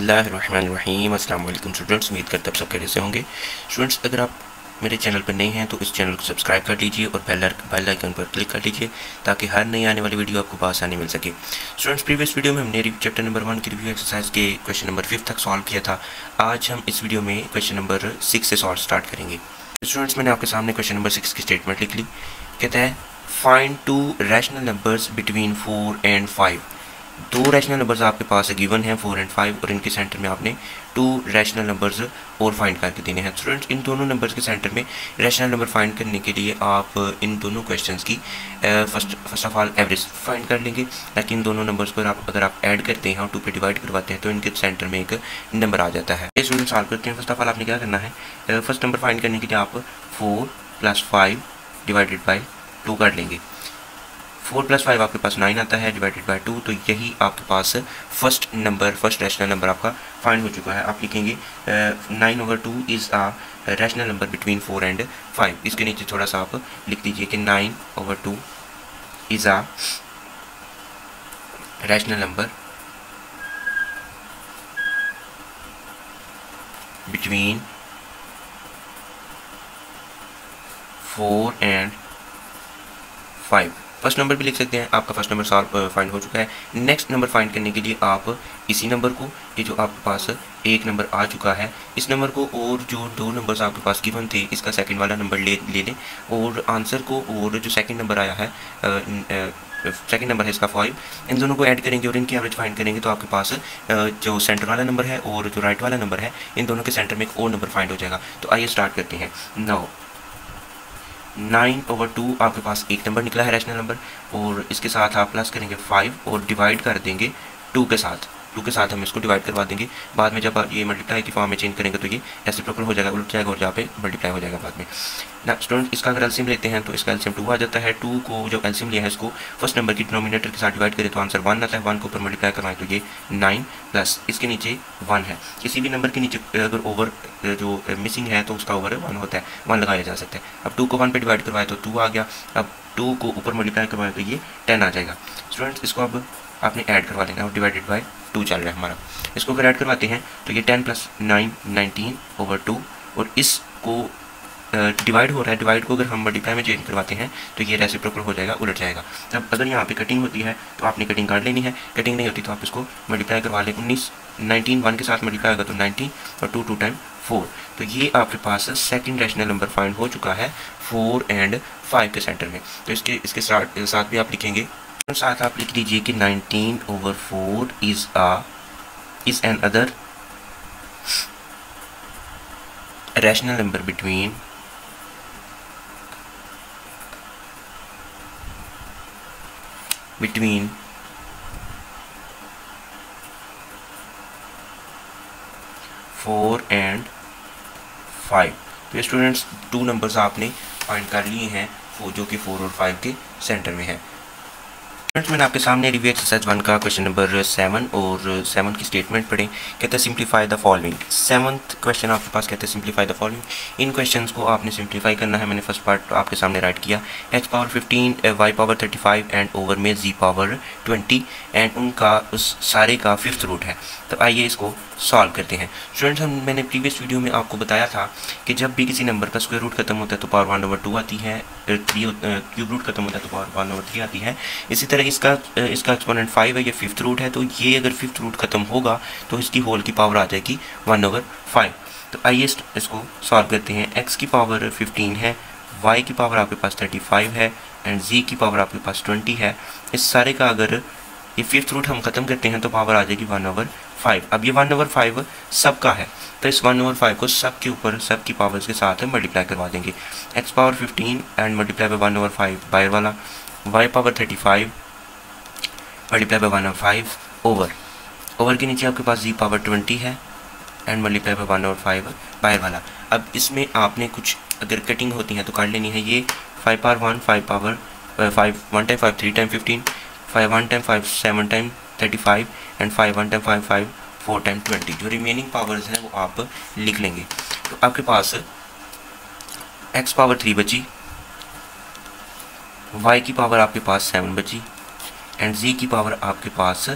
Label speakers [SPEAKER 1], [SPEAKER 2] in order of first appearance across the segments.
[SPEAKER 1] बिस्मिल्लाहिर्रहमानिर्रहीम। अस्सलाम वालेकुम स्टूडेंट्स, उम्मीद करते हैं आप सब खैरियत से होंगे। स्टूडेंट्स, अगर आप मेरे चैनल पर नए हैं तो इस चैनल को सब्सक्राइब कर लीजिए और बेल आइकन पर क्लिक कर लीजिए ताकि हर नई आने वाली वीडियो आपको आसानी मिल सके। स्टूडेंट्स, प्रीवियस वीडियो में हमने चैप्टर नंबर 1 की रिव्यू एक्सरसाइज के क्वेश्चन नंबर 5 तक सॉल्व किया था। आज हम इस वीडियो में क्वेश्चन नंबर 6 से सॉल्व स्टार्ट करेंगे। स्टूडेंट्स, मैंने आपके सामने क्वेश्चन नंबर 6 की स्टेटमेंट लिख ली। कहता है find 2 rational numbers between 4 and 5। 2 rational numbers आपके पास गिवन हैं 4 एंड 5, और इनके सेंटर में आपने 2 रैशनल नंबर्स और फाइंड करके देने हैं। स्टूडेंट्स, इन दोनों नंबर्स के सेंटर में रैशनल नंबर फाइंड करने के लिए आप इन दोनों क्वेश्चंस की first of all average find कर लेंगे, ताकि इन दोनों नंबर्स को अगर आप ऐड करते हैं और 2 पे डिवाइड करवाते हैं तो इनके सेंटर में एक नंबर आ जाता है। स्टूडेंट सॉल्व करते हैं। फर्स्ट ऑफ ऑल आपने क्या करना है, फर्स्ट नंबर फाइंड करने के लिए आप 4 + 5 डिवाइडेड बाई 2 कर लेंगे। 4 + 5 आपके पास 9 आता है डिवाइडेड बाई 2, तो यही आपके पास फर्स्ट रैशनल नंबर आपका फाइंड हो चुका है। आप लिखेंगे 9/2 is a rational number between 4 and 5। इसके नीचे थोड़ा सा आप लिख दीजिए कि 9/2 is a rational number between 4 and 5। First number भी लिख सकते हैं। आपका फर्स्ट नंबर सॉल्व फाइंड हो चुका है। नेक्स्ट नंबर फाइंड करने के लिए आप इसी नंबर को, ये जो आपके पास एक नंबर आ चुका है, इस नंबर को और जो 2 नंबर्स आपके पास गिवन थे इसका सेकंड वाला नंबर ले लें, और आंसर को और जो सेकंड नंबर आया है सेकंड नंबर है इसका 5, इन दोनों को ऐड करेंगे और इनकी एवरेज फाइंड करेंगे तो आपके पास जो सेंटर वाला नंबर है और जो राइट वाला नंबर है, इन दोनों के सेंटर में एक और नंबर फाइंड हो जाएगा। तो आइए स्टार्ट करते हैं। नाउ 9/2 आपके पास एक नंबर निकला है रैशनल नंबर, और इसके साथ आप प्लस करेंगे 5 और डिवाइड कर देंगे 2 के साथ। 2 के साथ हम इसको डिवाइड करवा देंगे। बाद में जब आप ये मल्टीप्लाई की फॉर्म में चेंज करेंगे तो ये रेसिप्रोकल हो जाएगा, उलट जाएगा और जहाँ पे मल्टीप्लाई हो जाएगा बाद में ना। स्टूडेंट, इसका अगर एलसीएम लेते हैं तो इसका एलसीएम 2 आ जाता है। 2 को जो एलसीएम लिया है इसको फर्स्ट नंबर की डिनोमिनेटर के साथ डिवाइड करें तो आंसर 1 आता है। 1 को ऊपर मल्टीप्लाई करवाएं तो ये 9 प्लस इसके नीचे 1 है। किसी भी नंबर के नीचे अगर ओवर जो मिसिंग है तो उसका ओवर 1 होता है, 1 लगाया जा सकता है। अब 2 को 1 पे डिवाइड करवाए तो 2 आ गया। अब 2 को ऊपर मल्टीप्लाई करवाए तो ये 10 आ जाएगा। स्टूडेंट्स, इसको अब आपने ऐड करवा लेना, और डिवाइडेड बाय 2 चल रहा है हमारा। इसको अगर ऐड करवाते हैं तो ये 10 + 9 19/2, और इसको डिवाइड हो रहा है। डिवाइड को अगर हम मल्टीप्लाई में चेंज करवाते हैं तो ये रेसिप्रोकल हो जाएगा, उलट जाएगा। अब अगर यहाँ पे कटिंग होती है तो आपने कटिंग काट लेनी है, कटिंग नहीं होती तो आप इसको मल्टीप्लाई करवा लें। 19 1 के साथ मल्टीप्लाई होगा तो 19, और 2 टाइम 4। तो ये आपके पास सेकंड रैशनल नंबर फाइंड हो चुका है 4 एंड 5 के सेंटर में। तो इसके साथ भी आप लिखेंगे, साथ आप लिख दीजिए कि 19/4 is an other rational number between 4 and 5। तो स्टूडेंट्स, 2 नंबर्स आपने फाइंड कर लिए हैं जो कि 4 और 5 के सेंटर में है। मैंने आपके सामने रिव्यू एक्सरसाइज 1 का क्वेश्चन नंबर 7 और 7 की स्टेटमेंट पढ़े। कहते हैं simplify the following. 7th question आपके पास कहते हैं simplify the following. In questions को आपने सिंप्लीफाई करना है। मैंने फर्स्ट पार्ट आपके सामने राइट किया, x⁻15 y⁻35 एंड ओवर में z⁻20, एंड उनका उस सारे का 5th रूट है। तो आइए इसको सॉल्व करते हैं। स्टूडेंट्स, मैंने प्रीवियस वीडियो में आपको बताया था कि जब भी किसी नंबर का स्क्वायर रूट खत्म होता है तो पावर 1/2 आती है, क्यूब रूट खत्म होता है तो पावर 1/3 आती है। इसी तरह इसका एक्सपोनेंट 5 है, ये 5th रूट है, तो ये अगर 5th रूट खत्म होगा तो इसकी होल की पावर आ जाएगी 1/5। तो आइए इसको सॉल्व करते हैं। x की पावर 15 है, y की पावर आपके पास 35 है, एंड z की पावर आपके पास 20 है। इस सारे का अगर ये 5th रूट हम खत्म करते हैं तो पावर आ जाएगी 1/5। अब ये 1/5 सबका है, तो इस 1/5 को सब के ऊपर सब की पावर्स के साथ मल्टीप्लाई करवा देंगे। x⁻15 एंड मल्टीप्लाई बाय 1/5 बाहर वाला, y⁻35 मल्टीप्लाई बाय 1/5 ओवर के नीचे आपके पास z⁻20 है, एंड मल्टीप्लाई बाय 1/5 बाहर वाला। अब इसमें आपने कुछ अगर कटिंग होती है तो काट लेनी है। ये 5/1 5 1 time 5 3 time 15, 5 1 time 5 7 time 35, and 5 1 time 5 5 4 time 20। जो रिमेनिंग पावर्स हैं वो आप लिख लेंगे। तो आपके पास x⁻3 बची, y की पावर आपके पास 7 बची, एंड z की पावर आपके पास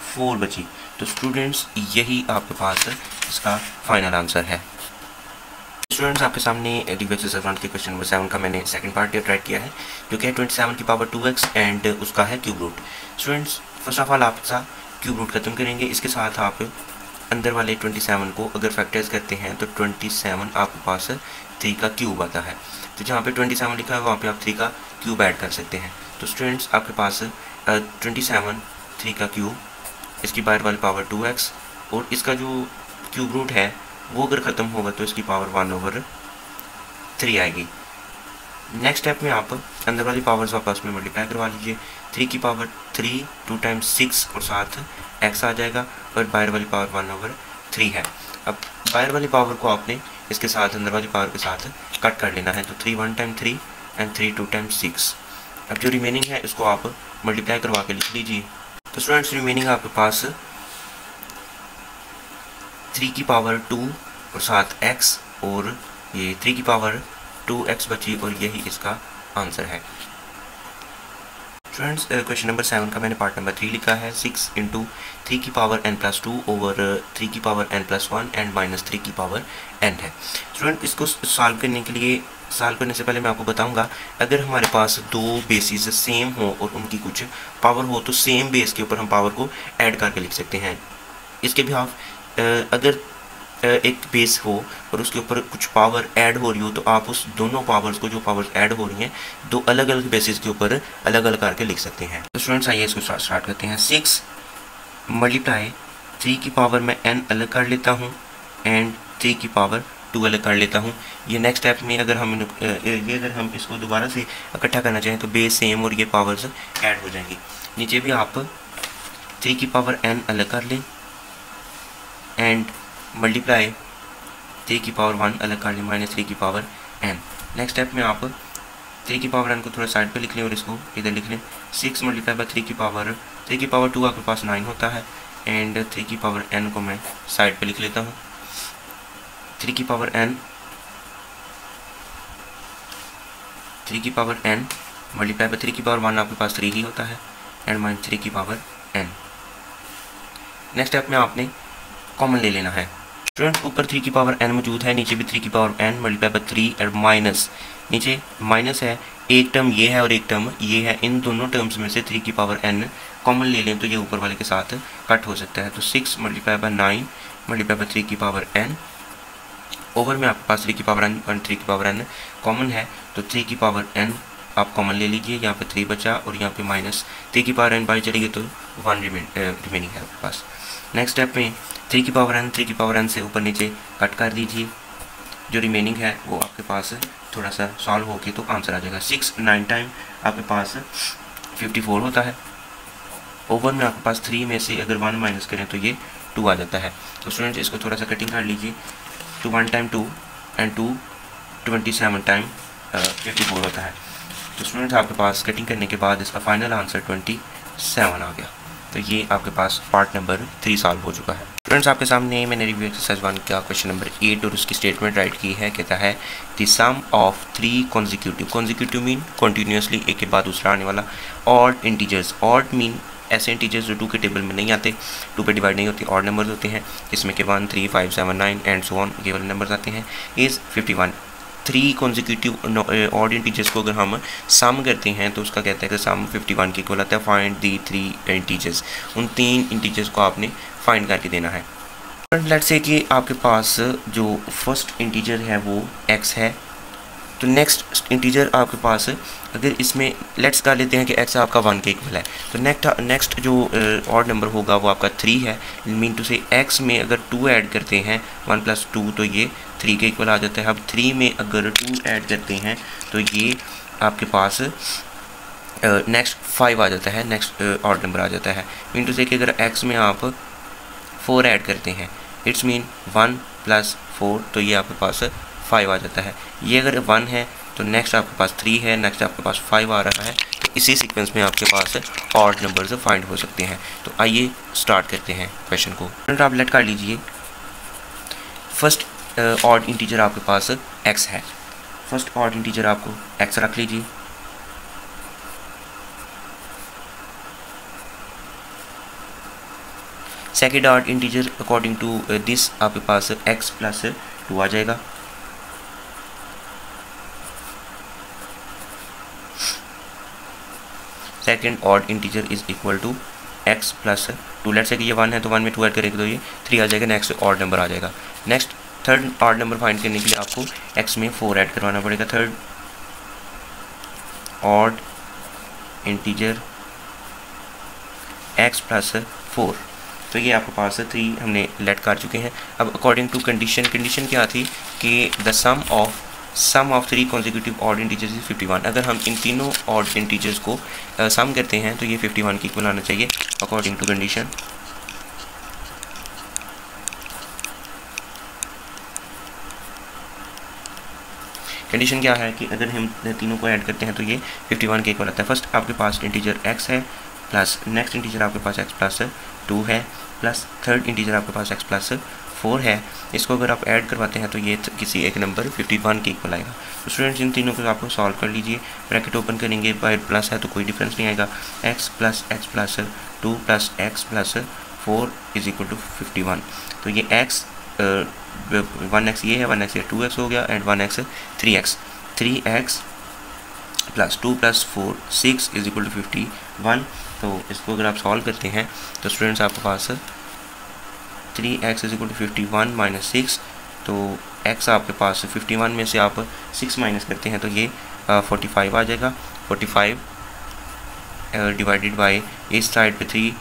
[SPEAKER 1] 4 बची। तो स्टूडेंट्स यही आपके पास इसका फाइनल आंसर है। स्टूडेंट्स आपके सामने एक्सरसाइज 1 के क्वेश्चन नंबर 7 का मैंने सेकंड पार्ट राइट किया है, जो कि है 27 की पावर 2x एंड उसका है cube root. Students first of all आप इसका क्यूब रूट खत्म करेंगे, इसके साथ आप अंदर वाले 27 को अगर फैक्टराइज करते हैं तो 27 आपके पास 3 का क्यूब आता है। तो जहाँ पे 27 लिखा है वहाँ पे आप 3 का क्यूब ऐड कर सकते हैं। तो स्टूडेंट्स आपके पास 27 3 का क्यूब, इसकी बाहर वाली पावर 2x और इसका जो क्यूब रूट है वो अगर ख़त्म होगा तो इसकी पावर 1/3 आएगी। नेक्स्ट स्टेप में आप अंदर वाली पावर्स वापस में मल्टीप्लाई करवा लीजिए। 3 की पावर 3 2 टाइम्स 6 और साथ x आ जाएगा और बाहर वाली पावर 1/3 है। अब बाहर वाली पावर को आपने इसके साथ अंदर वाली पावर के साथ कट कर लेना है। तो 3 1 टाइम 3 एंड 3 2 टाइम्स 6। अब जो रिमेनिंग है इसको आप मल्टीप्लाई करवा के लिख लीजिए। तो स्टूडेंट्स रिमेनिंग आपके पास 3 की पावर 2 और साथ x और ये 3 की पावर 2x बची और यही इसका आंसर है। स्टूडेंट्स क्वेश्चन नंबर 7 का मैंने पार्ट नंबर 3 लिखा है 6 इंटू 3 की पावर n+2 ओवर 3 की पावर n+1 एंड -3 की पावर n है। स्टूडेंट इसको सॉल्व करने के लिए करने से पहले मैं आपको बताऊंगा, अगर हमारे पास दो बेसिस सेम हो और उनकी कुछ पावर हो तो सेम बेस के ऊपर हम पावर को ऐड करके लिख सकते हैं। इसके भी आप अगर एक बेस हो और उसके ऊपर कुछ पावर ऐड हो रही हो तो आप उस दोनों पावर्स को, जो पावर्स ऐड हो रही हैं, दो अलग अलग बेसिस के ऊपर अलग अलग करके लिख सकते हैं। तो स्टूडेंट्स आइए इसको स्टार्ट करते हैं। 6 मल्टीप्लाई 3 की पावर मैं n अलग कर लेता हूँ एंड 3 की पावर 2 अलग कर लेता हूँ। ये नेक्स्ट स्टेप में अगर हम इसको दोबारा से इकट्ठा करना चाहें तो बेस सेम और ये पावर्स ऐड हो जाएंगी। नीचे भी आप 3 की पावर n अलग कर लें एंड मल्टीप्लाई 3 की पावर 1 अलग कर लें -3 की पावर n। नेक्स्ट स्टेप में आप 3 की पावर n को थोड़ा साइड पे लिख लें और इसको इधर लिख लें। 6 मल्टीप्लाई बाय 3 की पावर 2 आपके पास 9 होता है एंड 3 की पावर n को मैं साइड पे लिख लेता हूँ। 3 की पावर n मल्टीप्लाई बाय 3 की पावर 1 आपके पास 3 ही होता है एंड -3 की पावर n। नेक्स्ट स्टेप में आपने कॉमन ले लेना है। स्टूडेंट ऊपर 3 की पावर n मौजूद है, नीचे भी 3 की power n multiply by 3 and minus, नीचे माइनस है, एक टर्म ये है और एक टर्म ये है, इन दोनों टर्म्स में से 3 की पावर n कॉमन ले लें तो ये ऊपर वाले के साथ कट हो सकता है। तो 6 मल्टीप्लाई बाय 9 मल्टीप्लाई बाय 3 की पावर n ओवर में आपके पास 3 की पावर n और 3 की पावर n कॉमन है तो 3 की पावर n आप कॉमन ले लीजिए। यहाँ पे 3 बचा और यहाँ पे -3 की पावर n बाई चलेगी तो 1 रिमेनिंग है आपके पास। नेक्स्ट स्टेप में 3 की पावर n से ऊपर नीचे कट कर दीजिए, जो रिमेनिंग है वो आपके पास थोड़ा सा सॉल्व होके तो आंसर आ जाएगा। 6 9 टाइम आपके पास 54 होता है। ओवर में आपके पास 3 में से अगर 1 माइनस करें तो ये 2 आ जाता है। तो स्टूडेंट इसको थोड़ा सा कटिंग कर लीजिए। 2 1 टाइम 2 एंड 2 27 टाइम 54 होता है। तो स्टूडेंट आपके पास कटिंग करने के बाद इसका फाइनल आंसर 27 आ गया। तो ये आपके पास पार्ट नंबर 3 सॉल्व हो चुका है। स्टूडेंट्स आपके सामने मैंने रिव्यू एक्सरसाइज 1 का क्वेश्चन नंबर 8 और उसकी स्टेटमेंट राइट की है। कहता है the sum of 3 consecutive mean continuously, एक के बाद दूसरा आने वाला, ऑड इंटीजर्स। ऑड मीन ऐसे इंटीजर्स जो 2 के टेबल में नहीं आते, 2 पे डिवाइड नहीं होते, ऑड नंबर्स होते हैं, जिसमें के 1 3 5 7 9 एंड सो ऑन ये वाले नंबर्स आते हैं, इज़ 51। 3 कॉन्जिक्यूटिव ऑड इंटीजर्स को अगर हम सम करते हैं तो उसका कहता है कि सम 51 के इक्वल आता है। फाइंड दी 3 इंटीजर्स, उन 3 इंटीजर्स को आपने फाइंड करके देना है। लेट्स से कि आपके पास जो फर्स्ट इंटीजर है वो x है, तो नेक्स्ट इंटीजर आपके पास अगर इसमें लेट्स कर लेते हैं कि x आपका 1 के इक्वल है, तो नेक्स्ट जो ऑड नंबर होगा वो आपका 3 है। मीन टू से x में अगर 2 ऐड करते हैं 1 + 2 तो ये 3 के इक्वल आ जाता है। अब 3 में अगर 2 ऐड करते हैं तो ये आपके पास नेक्स्ट 5 आ जाता है, नेक्स्ट ऑड नंबर आ जाता है। मीन टू से कि अगर x में आप 4 ऐड करते हैं, इट्स मीन 1 + 4 तो ये आपके पास 5 आ जाता है। ये अगर 1 है तो नेक्स्ट आपके पास 3 है, नेक्स्ट आपके पास 5 आ रहा है। तो इसी सीक्वेंस में आपके पास ऑड नंबर्स फाइंड हो सकते हैं। तो आइए स्टार्ट करते हैं क्वेश्चन को। आप लेट कर लीजिए। फर्स्ट ऑड इंटीजर आपके पास x है, फर्स्ट ऑड इंटीजर आपको x रख लीजिए। Second odd integer according to this आपके पास x प्लस 2 आ जाएगा। Second odd integer is equal to x plus 2। Let's say कि ये 1 है तो 1 में 2 ऐड करेंगे तो ये 3 आ जाएगा, नेक्स्ट ऑड नंबर आ जाएगा। Next third odd number find करने के लिए आपको x में 4 ऐड करवाना पड़ेगा। Third odd integer x plus 4, तो ये आपके पास 3 हमने लेट कर चुके हैं। अब अकॉर्डिंग टू कंडीशन क्या थी कि the sum of 3 consecutive odd integers is 51। अगर हम इन तीनों ऑड इंटीजर्स को सम करते हैं तो ये 51 की इक्वल आना चाहिए अकॉर्डिंग टू कंडीशन। कंडीशन क्या है कि अगर हम तीनों को ऐड करते हैं तो ये 51 के इक्वल आता है। फर्स्ट आपके पास इंटीजर x है, प्लस नेक्स्ट इंटीजर आपके पास x प्लस 2 है, प्लस थर्ड इंटीजर आपके पास x प्लस 4 है। इसको अगर आप ऐड करवाते हैं तो ये किसी एक नंबर 51 के इक्वल आएगा। तो स्टूडेंट्स इन तीनों को आपको सॉल्व कर लीजिए। ब्रैकेट ओपन करेंगे, बाय प्लस है तो कोई डिफरेंस नहीं आएगा। x plus 2 plus x plus 4 is equal to 51। तो ये x 1x ये है, 1x ये 2x हो गया, and 1x 3x। 3x plus 2 plus 4 6 is equal to 51। तो इसको अगर आप सॉल्व करते हैं तो स्टूडेंट्स आपके पास 3x is equal to 51 minus 6, तो x आपके पास 51 में से आप 6 माइनस करते हैं तो ये 45 आ जाएगा। 45 डिवाइडेड बाय इस साइड पे 3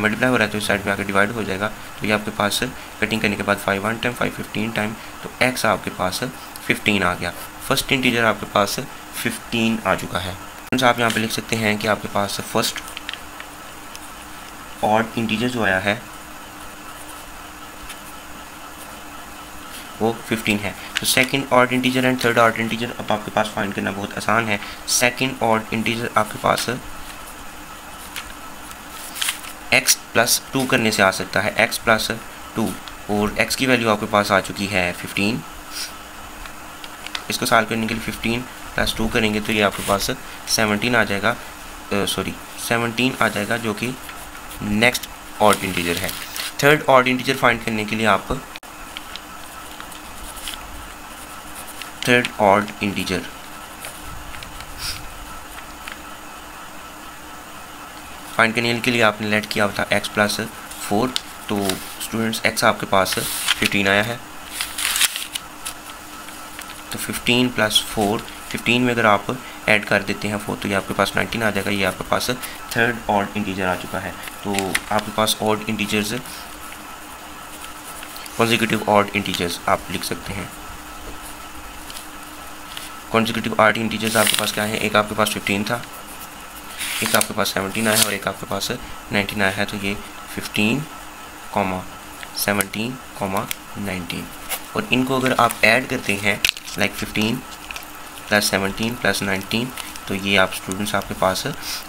[SPEAKER 1] मल्टीप्लाई हो रहा है तो इस साइड पे आकर डिवाइड हो जाएगा। तो ये आपके पास कटिंग करने के बाद 5 1 टाइम 5 15 टाइम, तो x आपके पास 15 आ गया। फर्स्ट इंटीजर आपके पास 15 आ चुका है। आप यहाँ पे लिख सकते हैं कि आपके पास फर्स्ट ऑड इंटीजर जो आया है वो 15 है। तो second odd integer and third odd integer अब आपके पास फाइंड करना बहुत आसान है। सेकंड ऑड इंटीजर आपके पास x प्लस 2 करने से आ सकता है, x प्लस 2, और x की वैल्यू आपके पास आ चुकी है 15। इसको सॉल्व करने के लिए 15 प्लस 2 करेंगे तो ये आपके पास 17 आ जाएगा, 17 आ जाएगा, जो कि नेक्स्ट ऑड इंटीजर है। थर्ड ऑड इंटीजर फाइंड करने के लिए आप थर्ड ऑड इंटीजर फाइंड करने के लिए आपने लेट किया था x प्लस 4, तो स्टूडेंट्स x आपके पास 15 आया है। तो 15 प्लस 4, 15 में अगर आप ऐड कर देते हैं 4 तो ये आपके पास 19 आ जाएगा। ये आपके पास थर्ड ऑड इंटीजर आ चुका है। तो आपके पास odd integers consecutive odd integers आप लिख सकते हैं। कॉन्जिक्यूटिव ऑड इंटीजर्स आपके पास क्या है, एक आपके पास 15 था, एक आपके पास 17 आया है और एक आपके पास 19 आया है। तो ये 15, 17, 19, और इनको अगर आप ऐड करते हैं लाइक 15 प्लस 17 प्लस 19, तो ये आप स्टूडेंट्स आपके पास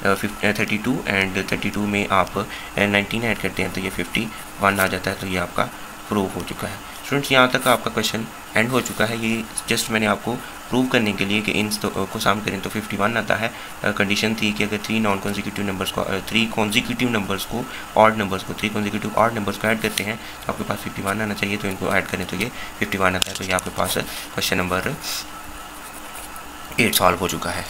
[SPEAKER 1] 32, एंड 32 में आप 19 ऐड करते हैं तो ये 51 आ जाता है। तो ये आपका प्रूव हो चुका है। स्टूडेंट्स यहाँ तक आपका क्वेश्चन एंड हो चुका है। ये जस्ट मैंने आपको प्रूव करने के लिए कि इन को सम करें तो 51 आता है। कंडीशन थी कि अगर 3 नॉन कॉन्जिक्यूटिव नंबर्स को 3 कॉन्जिक्यूटिव नंबर्स को ऑड नंबर्स को 3 कॉन्जिक्यूटिव ऑड नंबर्स को ऐड करते हैं तो आपके पास 51 आना चाहिए। तो इनको ऐड करें तो ये 51 आता है। तो ये आपके पास क्वेश्चन नंबर 8 सॉल्व हो चुका है।